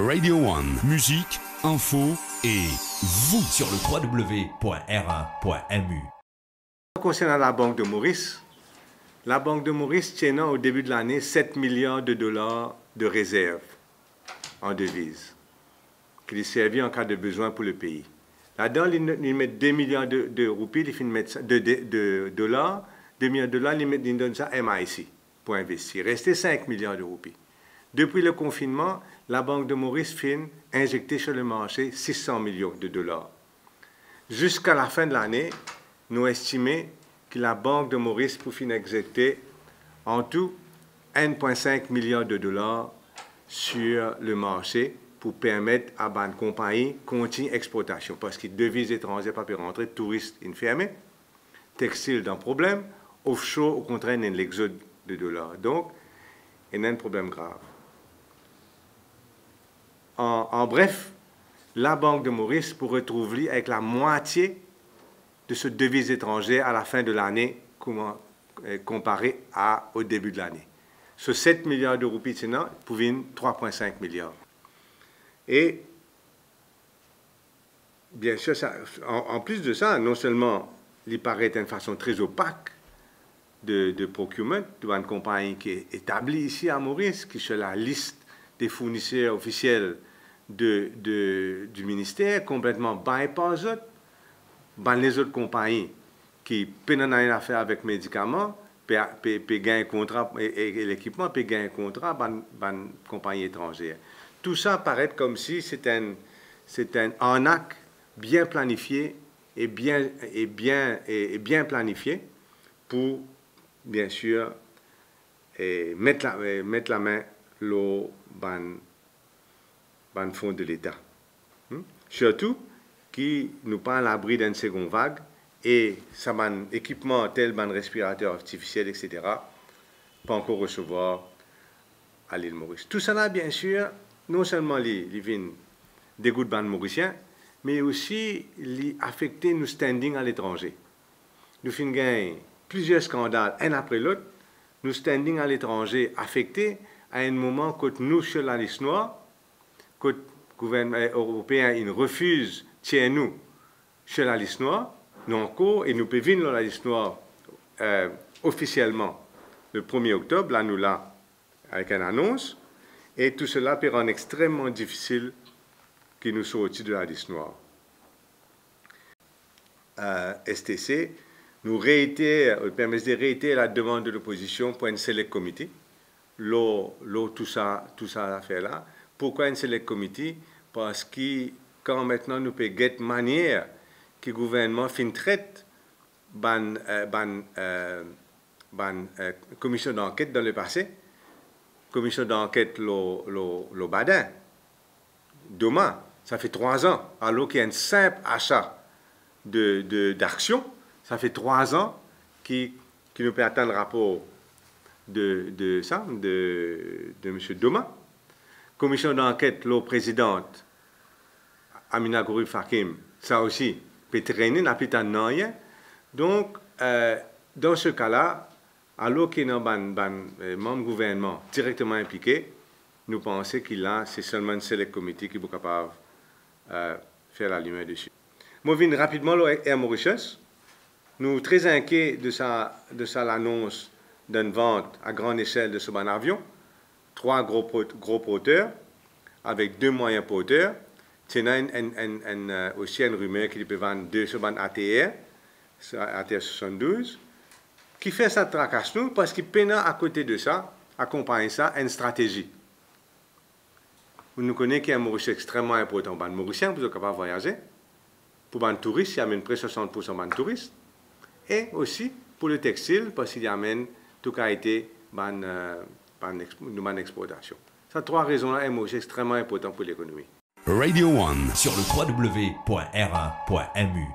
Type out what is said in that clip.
Radio One, musique, info et vous sur le www.r1.mu. Concernant la Banque de Maurice, la Banque de Maurice tient au début de l'année 7 milliards de dollars de réserves en devises, qui lui servent en cas de besoin pour le pays. Là-dedans, ils mettent 2 milliards de roupies, ils mettent de dollars, 2 milliards de dollars, ils donnent ça à MIC pour investir. Restait 5 milliards de roupies. Depuis le confinement, la Banque de Maurice fin injecter sur le marché 600 millions de dollars. Jusqu'à la fin de l'année, nous estimons que la Banque de Maurice pour finir injecter en tout 1,5 milliard de dollars sur le marché pour permettre à une compagnie de continuer l'exportation. Parce que devises étrangères ne peuvent pas rentrer, touristes fermés, textile dans problème, offshore au contraire, il y a l'exode de dollars. Donc, il y a un problème grave. En bref, la Banque de Maurice pour retrouver avec la moitié de ce devise étrangère à la fin de l'année comparé au début de l'année. Ce 7 milliards de roupies, pour 3,5 milliards. Et bien sûr, en plus de ça, non seulement il paraît d'une façon très opaque de procurement d'une compagnie qui est établie ici à Maurice, qui est sur la liste des fournisseurs officiels du ministère, complètement bypass les autres compagnies qui peuvent rien à faire avec médicaments, peuvent gagner un contrat et l'équipement peut gagner un contrat dans compagnie étrangère. Tout ça paraît comme si c'est un arnaque bien planifié et bien planifié pour, bien sûr, mettre la main dans le fonds de l'État. Surtout qui nous pas à l'abri d'une seconde vague et ça un équipement tel un respirateur artificiel, etc., pas encore recevoir à l'île Maurice. Tout ça là, bien sûr, non seulement les dégoûts de mauriciens, mais aussi les affecter nos standing à l'étranger. Nous finissons gagner plusieurs scandales, un après l'autre, nos standing à l'étranger affectés à un moment que nous, sur la liste noire, que le gouvernement européen il refuse de nous sur la liste noire, nous encore, et nous pouvons venir dans la liste noire officiellement le 1er octobre, là nous là, avec une annonce, et tout cela peut rendre extrêmement difficile que nous sortions de la liste noire. STC nous permet de réitérer la demande de l'opposition pour une select committee. Tout ça affaire là. Pourquoi une select committee? Parce que quand maintenant nous pouvons get manière que le gouvernement traite commission d'enquête dans le passé, commission d'enquête le Badin, demain, ça fait 3 ans, alors qu'il y a un simple achat d'action, ça fait 3 ans qui nous peut attendre le rapport de M. Doma. Commission d'enquête, la présidente Amina Gourib Fakim, ça aussi peut traîner, n'a plus de rien. Donc, dans ce cas-là, alors qu'il y a un membre gouvernement directement impliqué, nous pensons qu'il a, c'est seulement une select committee qui est capable de faire la lumière dessus. Moi, je viens rapidement à Air Mauritius. Nous sommes très inquiets de l'annonce d'une vente à grande échelle de ce bon avion. 3 gros porteurs, avec 2 moyens porteurs. Il y a aussi une rumeur qu'il peut vendre 2 sur un ATR 72, qui fait ça tracasse nous parce qu'il peine à côté de ça, accompagner ça, une stratégie. Nous connaissons qu'il y a un Mauricien extrêmement important pour les Mauriciens, pour être capable de voyager. Pour les touristes, il y a près de 60% de touristes. Et aussi pour le textile, parce qu'il y a tout qualité de exportation. Ces 3 raisons-là sont extrêmement importantes pour l'économie. Radio One sur le www.r1.mu.